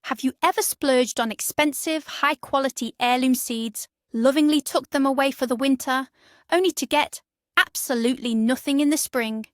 Have you ever splurged on expensive, high-quality heirloom seeds, lovingly tucked them away for the winter, only to get absolutely nothing in the spring?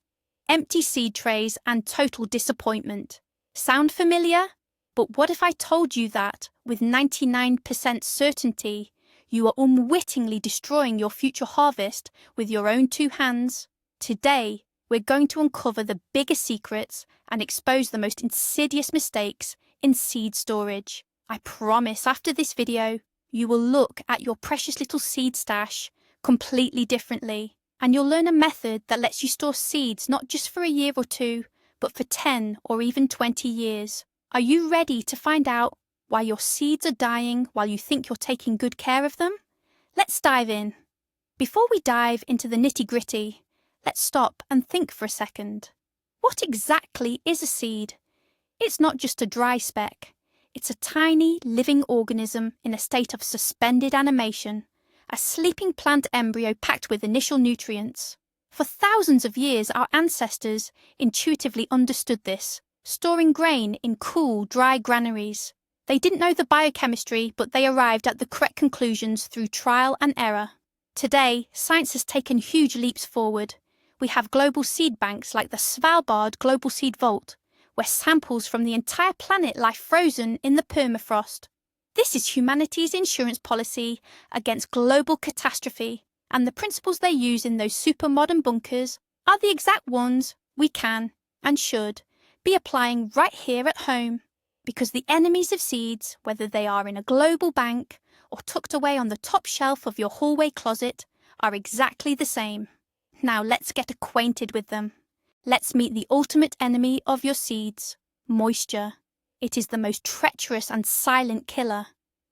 Empty seed trays and total disappointment. Sound familiar? But what if I told you that, with 99% certainty, you are unwittingly destroying your future harvest with your own two hands? Today, we're going to uncover the biggest secrets and expose the most insidious mistakes in seed storage. I promise after this video, you will look at your precious little seed stash completely differently, and you'll learn a method that lets you store seeds not just for a year or two, but for 10 or even 20 years. Are you ready to find out why your seeds are dying while you think you're taking good care of them? Let's dive in. Before we dive into the nitty-gritty, let's stop and think for a second. What exactly is a seed? It's not just a dry speck. It's a tiny, living organism in a state of suspended animation, a sleeping plant embryo packed with initial nutrients. For thousands of years, our ancestors intuitively understood this, storing grain in cool, dry granaries. They didn't know the biochemistry, but they arrived at the correct conclusions through trial and error. Today, science has taken huge leaps forward. We have global seed banks like the Svalbard Global Seed Vault, where samples from the entire planet lie frozen in the permafrost. This is humanity's insurance policy against global catastrophe, and the principles they use in those super-modern bunkers are the exact ones we can, and should, be applying right here at home. Because the enemies of seeds, whether they are in a global bank or tucked away on the top shelf of your hallway closet, are exactly the same. Now let's get acquainted with them. Let's meet the ultimate enemy of your seeds, moisture. It is the most treacherous and silent killer.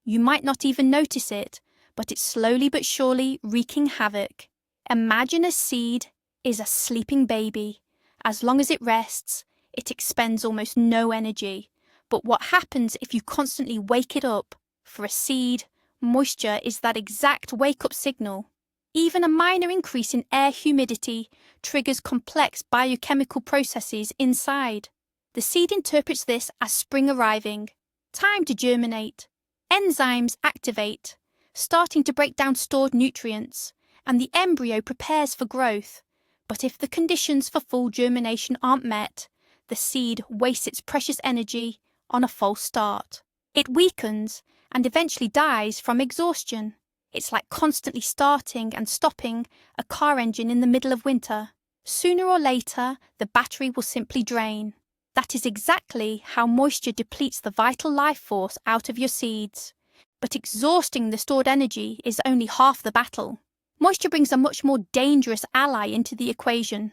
You might not even notice it, but it's slowly but surely wreaking havoc. Imagine a seed is a sleeping baby. As long as it rests, it expends almost no energy. But what happens if you constantly wake it up? For a seed, moisture is that exact wake-up signal. Even a minor increase in air humidity triggers complex biochemical processes inside. The seed interprets this as spring arriving, time to germinate. Enzymes activate, starting to break down stored nutrients, and the embryo prepares for growth. But if the conditions for full germination aren't met, the seed wastes its precious energy on a false start. It weakens and eventually dies from exhaustion. It's like constantly starting and stopping a car engine in the middle of winter. Sooner or later, the battery will simply drain. That is exactly how moisture depletes the vital life force out of your seeds. But exhausting the stored energy is only half the battle. Moisture brings a much more dangerous ally into the equation.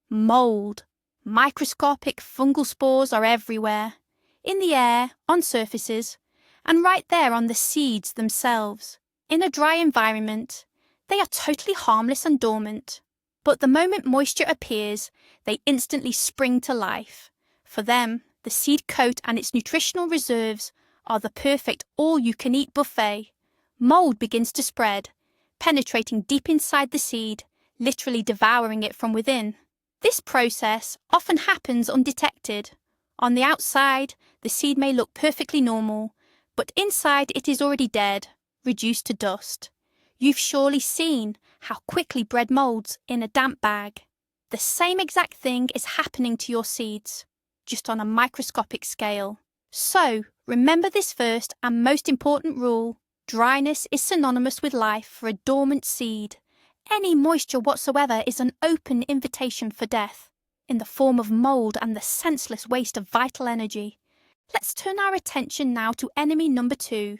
Mold. Microscopic fungal spores are everywhere. In the air, on surfaces, and right there on the seeds themselves. In a dry environment, they are totally harmless and dormant. But the moment moisture appears, they instantly spring to life. For them, the seed coat and its nutritional reserves are the perfect all-you-can-eat buffet. Mold begins to spread, penetrating deep inside the seed, literally devouring it from within. This process often happens undetected. On the outside, the seed may look perfectly normal, but inside it is already dead, reduced to dust. You've surely seen how quickly bread molds in a damp bag. The same exact thing is happening to your seeds, just on a microscopic scale. So, remember this first and most important rule. Dryness is synonymous with life for a dormant seed. Any moisture whatsoever is an open invitation for death, in the form of mold and the senseless waste of vital energy. Let's turn our attention now to enemy number 2,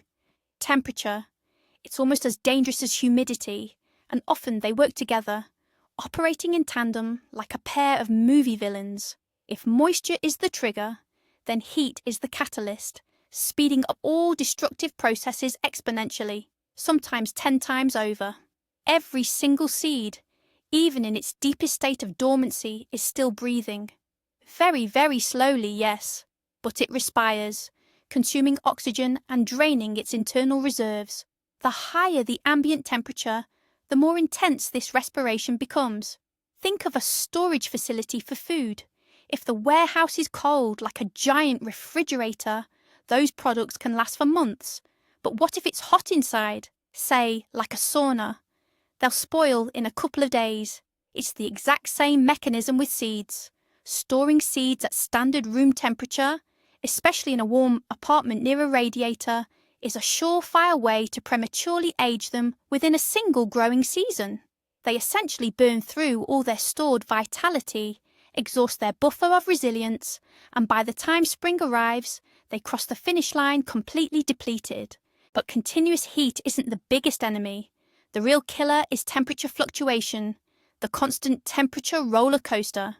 temperature. It's almost as dangerous as humidity, and often they work together, operating in tandem like a pair of movie villains. If moisture is the trigger, then heat is the catalyst, speeding up all destructive processes exponentially, sometimes 10 times over. Every single seed, even in its deepest state of dormancy, is still breathing. Very, very slowly, yes, but it respires, consuming oxygen and draining its internal reserves. The higher the ambient temperature, the more intense this respiration becomes. Think of a storage facility for food. If the warehouse is cold like a giant refrigerator, Those products can last for months. But what if it's hot inside? Say, like a sauna. They'll spoil in a couple of days. It's the exact same mechanism with seeds. Storing seeds at standard room temperature, especially in a warm apartment near a radiator, is a surefire way to prematurely age them within a single growing season. They essentially burn through all their stored vitality, exhaust their buffer of resilience, and by the time spring arrives, they cross the finish line completely depleted. But continuous heat isn't the biggest enemy. The real killer is temperature fluctuation, the constant temperature roller coaster.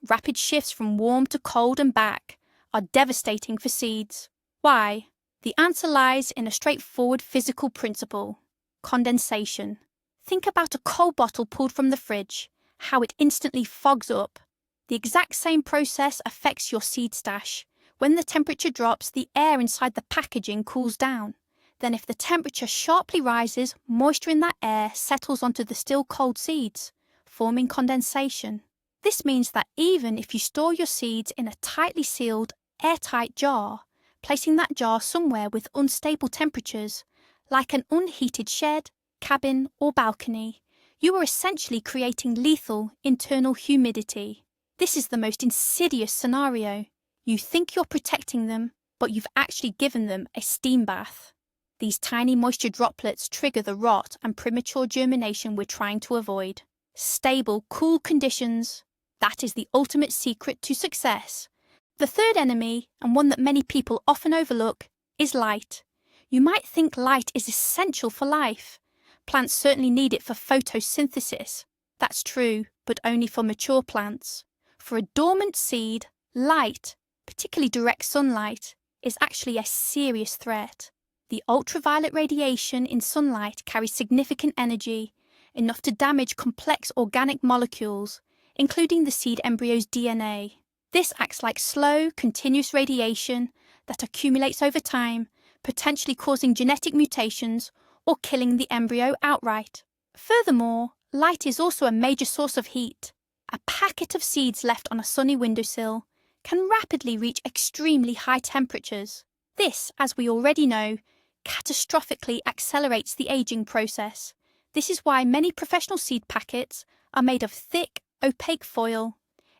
Rapid shifts from warm to cold and back are devastating for seeds. Why? The answer lies in a straightforward physical principle: condensation. Think about a cold bottle pulled from the fridge, how it instantly fogs up. The exact same process affects your seed stash. When the temperature drops, the air inside the packaging cools down. Then if the temperature sharply rises, moisture in that air settles onto the still cold seeds, forming condensation. This means that even if you store your seeds in a tightly sealed, airtight jar, placing that jar somewhere with unstable temperatures, like an unheated shed, cabin, or balcony, you are essentially creating lethal internal humidity. This is the most insidious scenario. You think you're protecting them, but you've actually given them a steam bath. These tiny moisture droplets trigger the rot and premature germination we're trying to avoid. Stable, cool conditions. That is the ultimate secret to success. The third enemy, and one that many people often overlook, is light. You might think light is essential for life. Plants certainly need it for photosynthesis. That's true, but only for mature plants. For a dormant seed, light, particularly direct sunlight, is actually a serious threat. The ultraviolet radiation in sunlight carries significant energy, enough to damage complex organic molecules, including the seed embryo's DNA. This acts like slow, continuous radiation that accumulates over time, potentially causing genetic mutations or killing the embryo outright. Furthermore, light is also a major source of heat. A packet of seeds left on a sunny windowsill can rapidly reach extremely high temperatures. This, as we already know, catastrophically accelerates the aging process. This is why many professional seed packets are made of thick, opaque foil,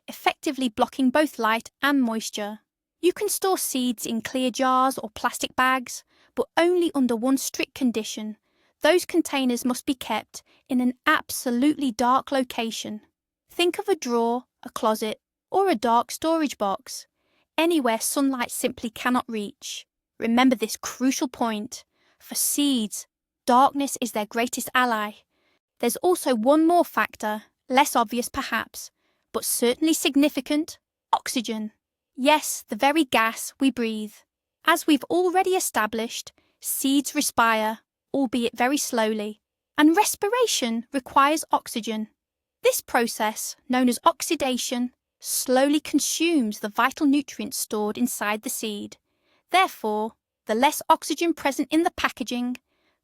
effectively blocking both light and moisture. You can store seeds in clear jars or plastic bags, but only under one strict condition. Those containers must be kept in an absolutely dark location. Think of a drawer, a closet, or a dark storage box, anywhere sunlight simply cannot reach. Remember this crucial point. For seeds, darkness is their greatest ally. There's also one more factor, less obvious perhaps, but certainly significant: oxygen. Yes, the very gas we breathe. As we've already established, seeds respire, albeit very slowly, and respiration requires oxygen. This process, known as oxidation, slowly consumes the vital nutrients stored inside the seed. Therefore, the less oxygen present in the packaging,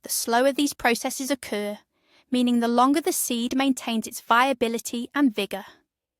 the slower these processes occur, meaning the longer the seed maintains its viability and vigour.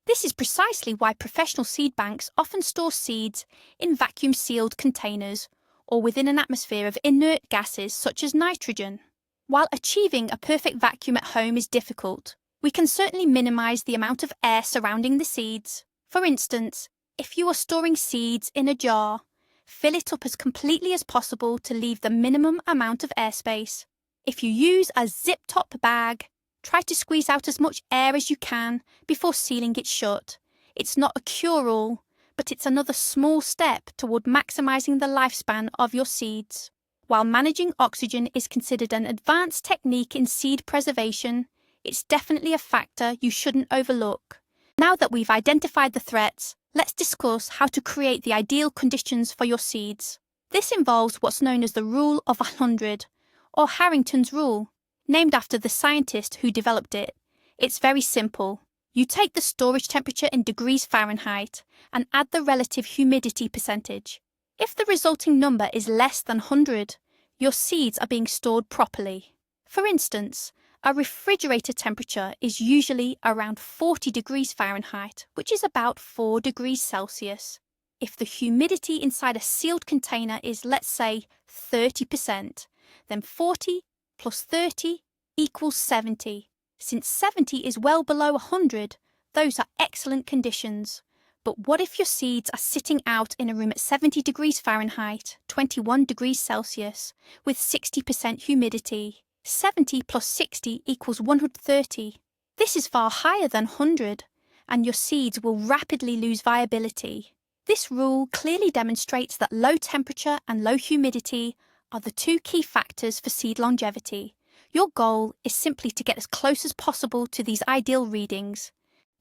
This is precisely why professional seed banks often store seeds in vacuum-sealed containers or within an atmosphere of inert gases such as nitrogen. While achieving a perfect vacuum at home is difficult, we can certainly minimise the amount of air surrounding the seeds. For instance, if you are storing seeds in a jar, fill it up as completely as possible to leave the minimum amount of airspace. If you use a zip-top bag, try to squeeze out as much air as you can before sealing it shut. It's not a cure-all, but it's another small step toward maximising the lifespan of your seeds. While managing oxygen is considered an advanced technique in seed preservation, it's definitely a factor you shouldn't overlook. Now that we've identified the threats, let's discuss how to create the ideal conditions for your seeds. This involves what's known as the Rule of 100, or Harrington's Rule, named after the scientist who developed it. It's very simple. You take the storage temperature in degrees Fahrenheit and add the relative humidity percentage. If the resulting number is less than 100, your seeds are being stored properly. For instance, a refrigerator temperature is usually around 40 degrees Fahrenheit, which is about 4 degrees Celsius. If the humidity inside a sealed container is, let's say, 30%, then 40 plus 30 equals 70. Since 70 is well below 100, those are excellent conditions. But what if your seeds are sitting out in a room at 70 degrees Fahrenheit, 21 degrees Celsius, with 60% humidity? 70 plus 60 equals 130. This is far higher than 100, and your seeds will rapidly lose viability. This rule clearly demonstrates that low temperature and low humidity are the two key factors for seed longevity. Your goal is simply to get as close as possible to these ideal readings.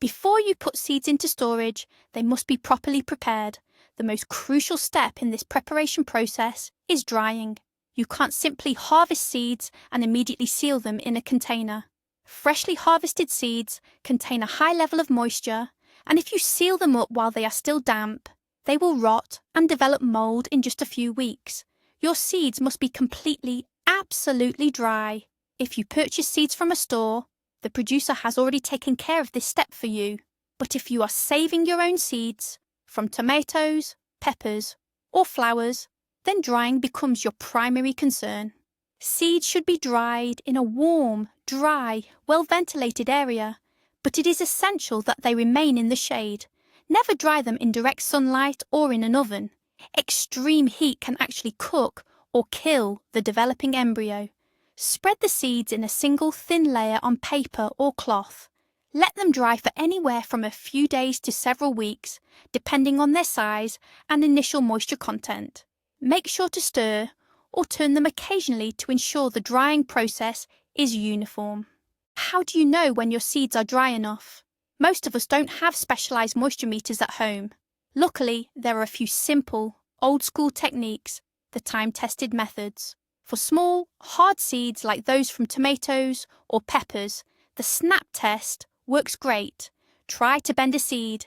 Before you put seeds into storage, they must be properly prepared. The most crucial step in this preparation process is drying. You can't simply harvest seeds and immediately seal them in a container. Freshly harvested seeds contain a high level of moisture, and if you seal them up while they are still damp, they will rot and develop mold in just a few weeks. Your seeds must be completely, absolutely dry. If you purchase seeds from a store, the producer has already taken care of this step for you. But if you are saving your own seeds from tomatoes, peppers, or flowers, then drying becomes your primary concern. Seeds should be dried in a warm, dry, well-ventilated area, but it is essential that they remain in the shade. Never dry them in direct sunlight or in an oven. Extreme heat can actually cook or kill the developing embryo. Spread the seeds in a single thin layer on paper or cloth. Let them dry for anywhere from a few days to several weeks, depending on their size and initial moisture content. Make sure to stir or turn them occasionally to ensure the drying process is uniform. How do you know when your seeds are dry enough? Most of us don't have specialised moisture meters at home. Luckily, there are a few simple, old-school techniques, the time-tested methods. For small, hard seeds like those from tomatoes or peppers, the snap test works great. Try to bend a seed.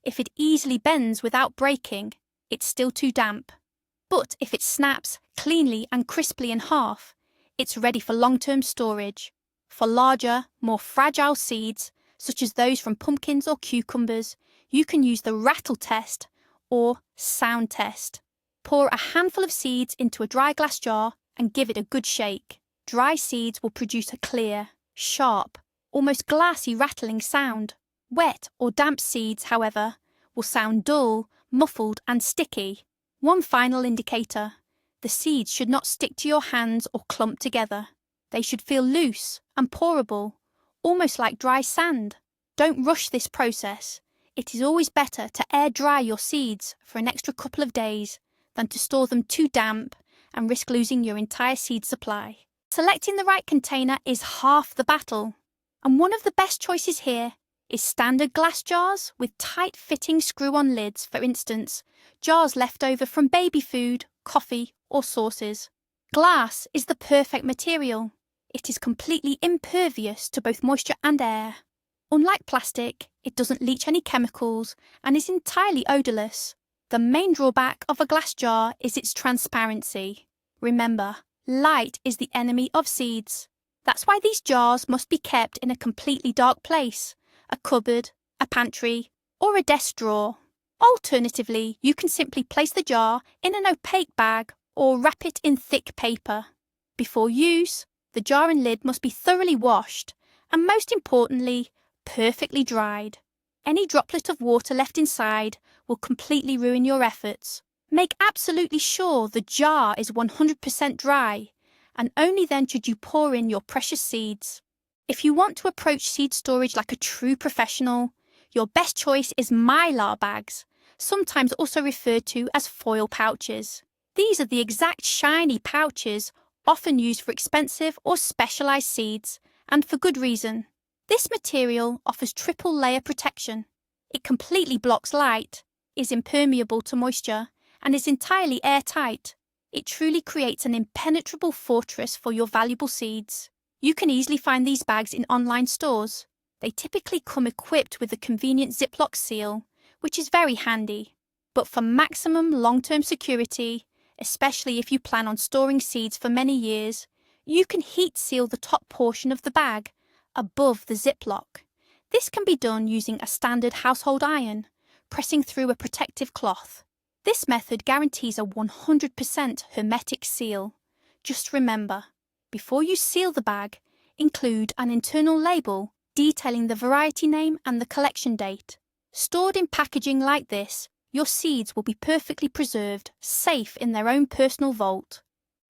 If it easily bends without breaking, it's still too damp. But if it snaps cleanly and crisply in half, it's ready for long-term storage. For larger, more fragile seeds, such as those from pumpkins or cucumbers, you can use the rattle test or sound test. Pour a handful of seeds into a dry glass jar and give it a good shake. Dry seeds will produce a clear, sharp, almost glassy rattling sound. Wet or damp seeds, however, will sound dull, muffled and sticky. One final indicator: the seeds should not stick to your hands or clump together. They should feel loose and pourable, almost like dry sand. Don't rush this process. It is always better to air dry your seeds for an extra couple of days than to store them too damp and risk losing your entire seed supply. Selecting the right container is half the battle, and one of the best choices here is standard glass jars with tight-fitting screw-on lids, for instance, jars left over from baby food, coffee or sauces. Glass is the perfect material. It is completely impervious to both moisture and air. Unlike plastic, it doesn't leach any chemicals and is entirely odourless. The main drawback of a glass jar is its transparency. Remember, light is the enemy of seeds. That's why these jars must be kept in a completely dark place, a cupboard, a pantry, or a desk drawer. Alternatively, you can simply place the jar in an opaque bag or wrap it in thick paper. Before use, the jar and lid must be thoroughly washed and, most importantly, perfectly dried. Any droplet of water left inside will completely ruin your efforts. Make absolutely sure the jar is 100% dry, and only then should you pour in your precious seeds. If you want to approach seed storage like a true professional, your best choice is mylar bags, sometimes also referred to as foil pouches. These are the exact shiny pouches often used for expensive or specialised seeds, and for good reason. This material offers triple layer protection. It completely blocks light, is impermeable to moisture, and is entirely airtight. It truly creates an impenetrable fortress for your valuable seeds. You can easily find these bags in online stores. They typically come equipped with a convenient Ziploc seal, which is very handy. But for maximum long-term security, especially if you plan on storing seeds for many years, you can heat seal the top portion of the bag above the Ziploc. This can be done using a standard household iron, pressing through a protective cloth. This method guarantees a 100% hermetic seal. Just remember, before you seal the bag, include an internal label detailing the variety name and the collection date. Stored in packaging like this, your seeds will be perfectly preserved, safe in their own personal vault.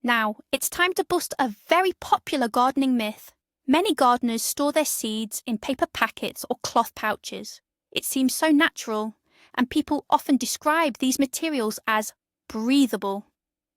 Now, it's time to bust a very popular gardening myth. Many gardeners store their seeds in paper packets or cloth pouches. It seems so natural, and people often describe these materials as breathable.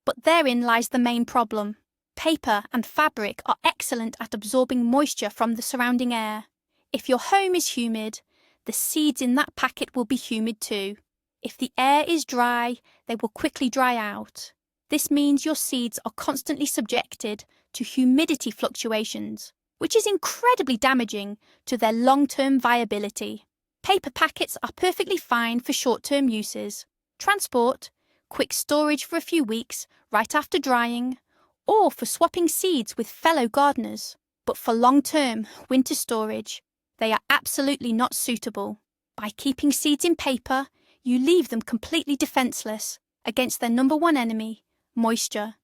But therein lies the main problem. Paper and fabric are excellent at absorbing moisture from the surrounding air. If your home is humid, the seeds in that packet will be humid too. If the air is dry, they will quickly dry out. This means your seeds are constantly subjected to humidity fluctuations, which is incredibly damaging to their long-term viability. Paper packets are perfectly fine for short-term uses, transport, quick storage for a few weeks right after drying, or for swapping seeds with fellow gardeners. But for long-term winter storage, they are absolutely not suitable. By keeping seeds in paper, you leave them completely defenseless against their number one enemy, moisture.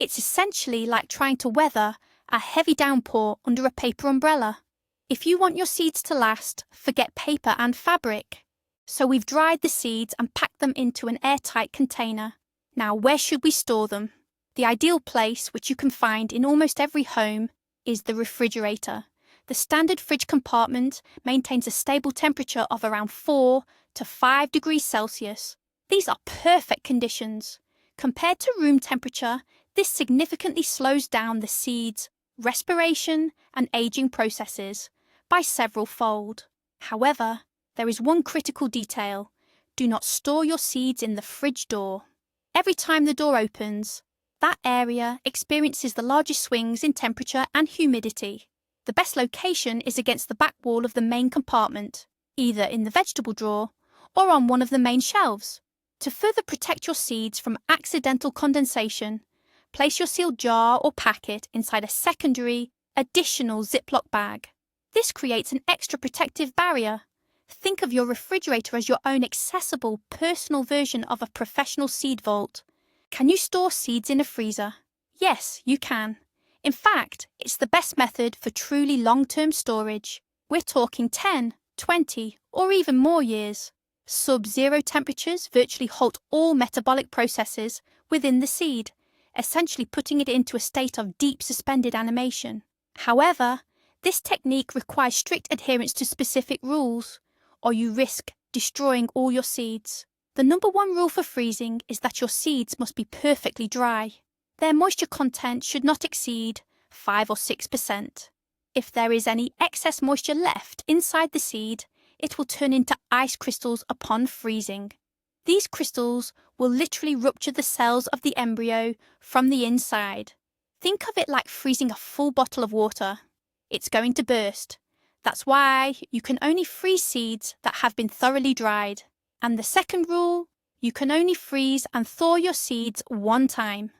It's essentially like trying to weather a heavy downpour under a paper umbrella. If you want your seeds to last, forget paper and fabric. So we've dried the seeds and packed them into an airtight container. Now, where should we store them? The ideal place, which you can find in almost every home, is the refrigerator. The standard fridge compartment maintains a stable temperature of around 4 to 5 degrees Celsius. These are perfect conditions. Compared to room temperature, this significantly slows down the seeds' respiration and aging processes by several fold. However, there is one critical detail. Do not store your seeds in the fridge door. Every time the door opens, that area experiences the largest swings in temperature and humidity. The best location is against the back wall of the main compartment, either in the vegetable drawer or on one of the main shelves. To further protect your seeds from accidental condensation, place your sealed jar or packet inside a secondary, additional Ziploc bag. This creates an extra protective barrier. Think of your refrigerator as your own accessible, personal version of a professional seed vault. Can you store seeds in a freezer? Yes, you can. In fact, it's the best method for truly long-term storage. We're talking 10, 20, or even more years. Sub-zero temperatures virtually halt all metabolic processes within the seed, essentially putting it into a state of deep suspended animation. However, this technique requires strict adherence to specific rules, or you risk destroying all your seeds. The number one rule for freezing is that your seeds must be perfectly dry. Their moisture content should not exceed 5 or 6%. If there is any excess moisture left inside the seed, it will turn into ice crystals upon freezing. These crystals will literally rupture the cells of the embryo from the inside. Think of it like freezing a full bottle of water. It's going to burst. That's why you can only freeze seeds that have been thoroughly dried. And the second rule, you can only freeze and thaw your seeds one time.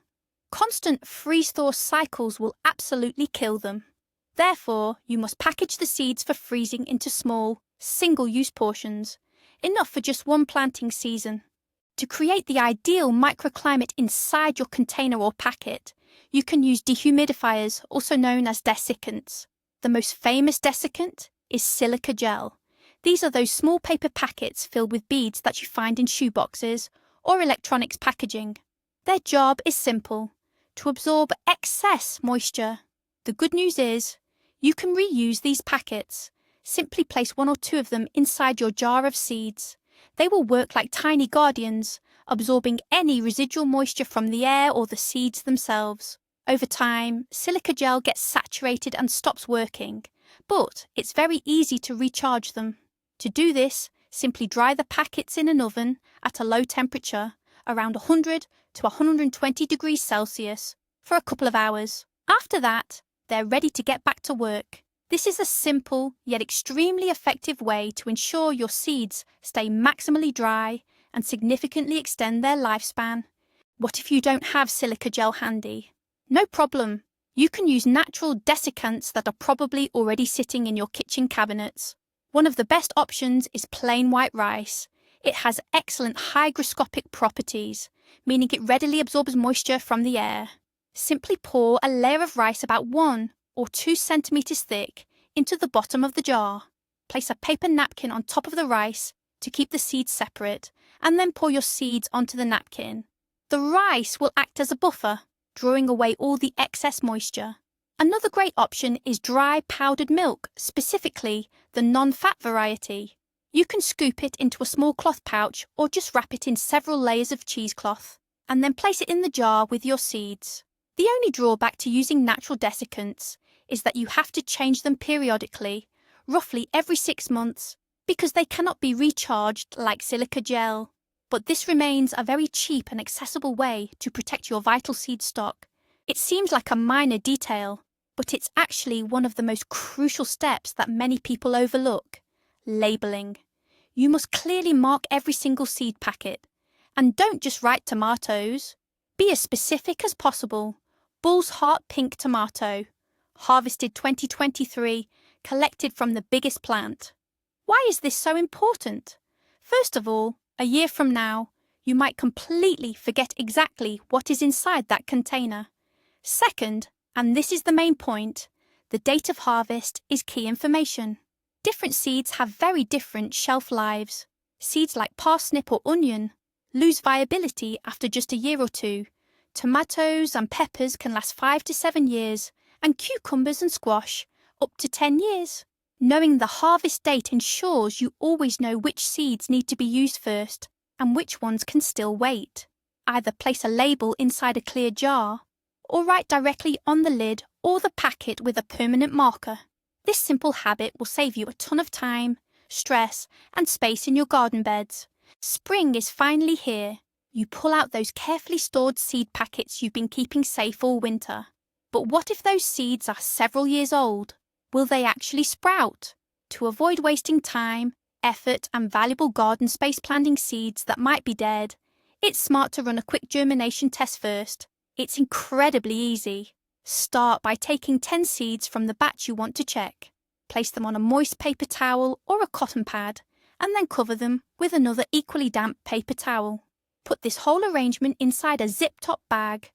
Constant freeze-thaw cycles will absolutely kill them. Therefore, you must package the seeds for freezing into small, single-use portions, enough for just one planting season. To create the ideal microclimate inside your container or packet, you can use dehumidifiers, also known as desiccants. The most famous desiccant is silica gel. These are those small paper packets filled with beads that you find in shoeboxes or electronics packaging. Their job is simple: to absorb excess moisture. The good news is, you can reuse these packets. Simply place 1 or 2 of them inside your jar of seeds. They will work like tiny guardians, absorbing any residual moisture from the air or the seeds themselves. Over time, silica gel gets saturated and stops working, but it's very easy to recharge them. To do this, simply dry the packets in an oven at a low temperature, around 100 to 120 degrees Celsius, for a couple of hours. After that, they're ready to get back to work. This is a simple yet extremely effective way to ensure your seeds stay maximally dry and significantly extend their lifespan. What if you don't have silica gel handy? No problem. You can use natural desiccants that are probably already sitting in your kitchen cabinets. One of the best options is plain white rice. It has excellent hygroscopic properties, meaning it readily absorbs moisture from the air. Simply pour a layer of rice about 1 or 2 centimeters thick into the bottom of the jar. Place a paper napkin on top of the rice to keep the seeds separate, and then pour your seeds onto the napkin. The rice will act as a buffer, drawing away all the excess moisture. Another great option is dry powdered milk, specifically the non-fat variety. You can scoop it into a small cloth pouch or just wrap it in several layers of cheesecloth, and then place it in the jar with your seeds. The only drawback to using natural desiccants is that you have to change them periodically, roughly every 6 months, because they cannot be recharged like silica gel. But this remains a very cheap and accessible way to protect your vital seed stock. It seems like a minor detail, but it's actually one of the most crucial steps that many people overlook: labelling. You must clearly mark every single seed packet. And don't just write tomatoes. Be as specific as possible. Bull's Heart Pink Tomato, harvested 2023, collected from the biggest plant. Why is this so important? First of all, a year from now, you might completely forget exactly what is inside that container. Second, and this is the main point, the date of harvest is key information. Different seeds have very different shelf lives. Seeds like parsnip or onion lose viability after just a year or 2. Tomatoes and peppers can last 5 to 7 years, and cucumbers and squash up to 10 years. Knowing the harvest date ensures you always know which seeds need to be used first and which ones can still wait. Either place a label inside a clear jar or write directly on the lid or the packet with a permanent marker. This simple habit will save you a ton of time, stress, and space in your garden beds. Spring is finally here. You pull out those carefully stored seed packets you've been keeping safe all winter. But what if those seeds are several years old? Will they actually sprout? To avoid wasting time, effort, and valuable garden space planting seeds that might be dead, it's smart to run a quick germination test first. It's incredibly easy. Start by taking 10 seeds from the batch you want to check. Place them on a moist paper towel or a cotton pad, and then cover them with another equally damp paper towel. Put this whole arrangement inside a zip-top bag,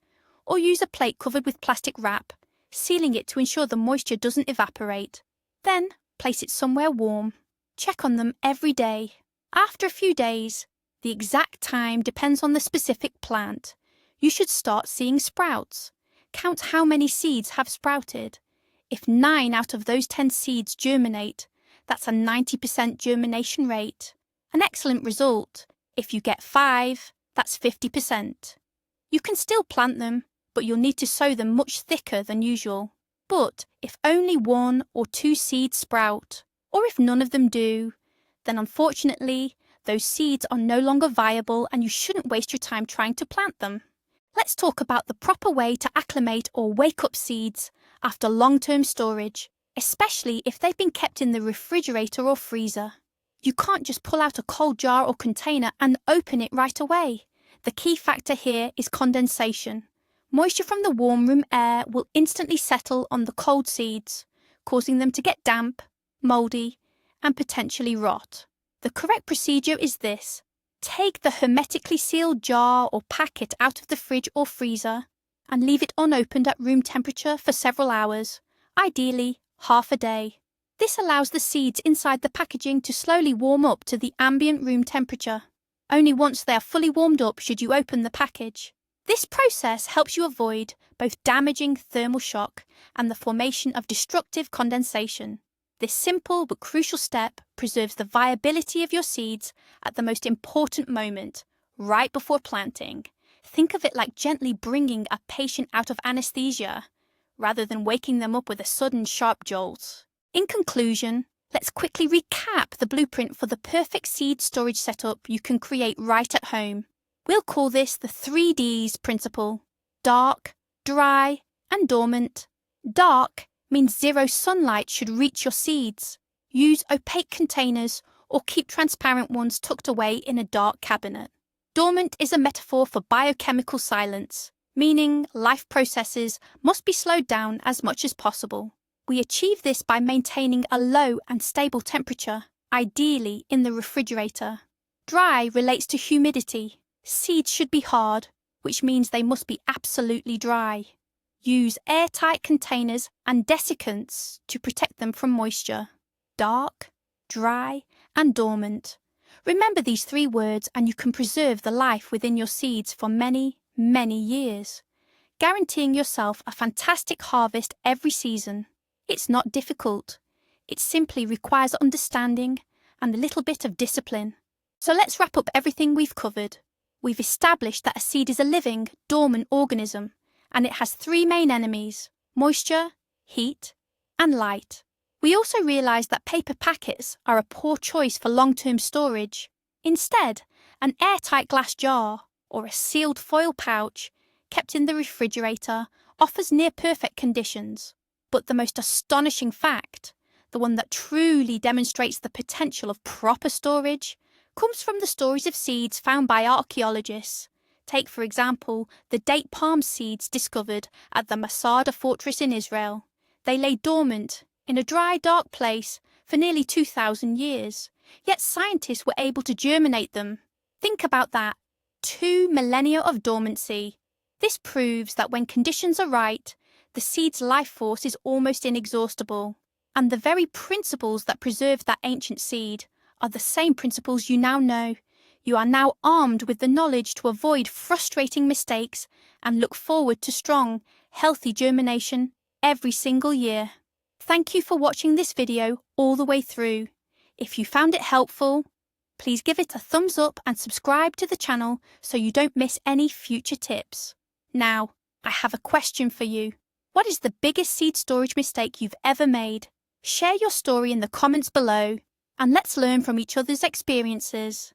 or use a plate covered with plastic wrap, sealing it to ensure the moisture doesn't evaporate. Then, place it somewhere warm. Check on them every day. After a few days, the exact time depends on the specific plant, you should start seeing sprouts. Count how many seeds have sprouted. If 9 out of those 10 seeds germinate, that's a 90% germination rate. An excellent result. If you get 5, that's 50%. You can still plant them, but you'll need to sow them much thicker than usual. But if only 1 or 2 seeds sprout, or if none of them do, then unfortunately, those seeds are no longer viable and you shouldn't waste your time trying to plant them. Let's talk about the proper way to acclimate or wake up seeds after long-term storage, especially if they've been kept in the refrigerator or freezer. You can't just pull out a cold jar or container and open it right away. The key factor here is condensation. Moisture from the warm room air will instantly settle on the cold seeds, causing them to get damp, mouldy, and potentially rot. The correct procedure is this. Take the hermetically sealed jar or packet out of the fridge or freezer and leave it unopened at room temperature for several hours, ideally half a day. This allows the seeds inside the packaging to slowly warm up to the ambient room temperature. Only once they are fully warmed up should you open the package. This process helps you avoid both damaging thermal shock and the formation of destructive condensation. This simple but crucial step preserves the viability of your seeds at the most important moment, right before planting. Think of it like gently bringing a patient out of anesthesia, rather than waking them up with a sudden sharp jolt. In conclusion, let's quickly recap the blueprint for the perfect seed storage setup you can create right at home. We'll call this the 3Ds principle: dark, dry, and dormant. Dark means zero sunlight should reach your seeds. Use opaque containers or keep transparent ones tucked away in a dark cabinet. Dormant is a metaphor for biochemical silence, meaning life processes must be slowed down as much as possible. We achieve this by maintaining a low and stable temperature, ideally in the refrigerator. Dry relates to humidity. Seeds should be hard, which means they must be absolutely dry. Use airtight containers and desiccants to protect them from moisture. Dark, dry, and dormant. Remember these 3 words and you can preserve the life within your seeds for many, many years, guaranteeing yourself a fantastic harvest every season. It's not difficult. It simply requires understanding and a little bit of discipline. So let's wrap up everything we've covered. We've established that a seed is a living, dormant organism, and it has 3 main enemies: moisture, heat, and light. We also realised that paper packets are a poor choice for long-term storage. Instead, an airtight glass jar or a sealed foil pouch kept in the refrigerator offers near-perfect conditions. But the most astonishing fact, the one that truly demonstrates the potential of proper storage, comes from the stories of seeds found by archaeologists. Take, for example, the date palm seeds discovered at the Masada fortress in Israel. They lay dormant in a dry, dark place for nearly 2,000 years, yet scientists were able to germinate them. Think about that, 2 millennia of dormancy. This proves that when conditions are right, the seed's life force is almost inexhaustible. And the very principles that preserved that ancient seed are the same principles you now know. You are now armed with the knowledge to avoid frustrating mistakes and look forward to strong, healthy germination every single year. Thank you for watching this video all the way through. If you found it helpful, please give it a thumbs up and subscribe to the channel so you don't miss any future tips. Now, I have a question for you. What is the biggest seed storage mistake you've ever made? Share your story in the comments below, and let's learn from each other's experiences.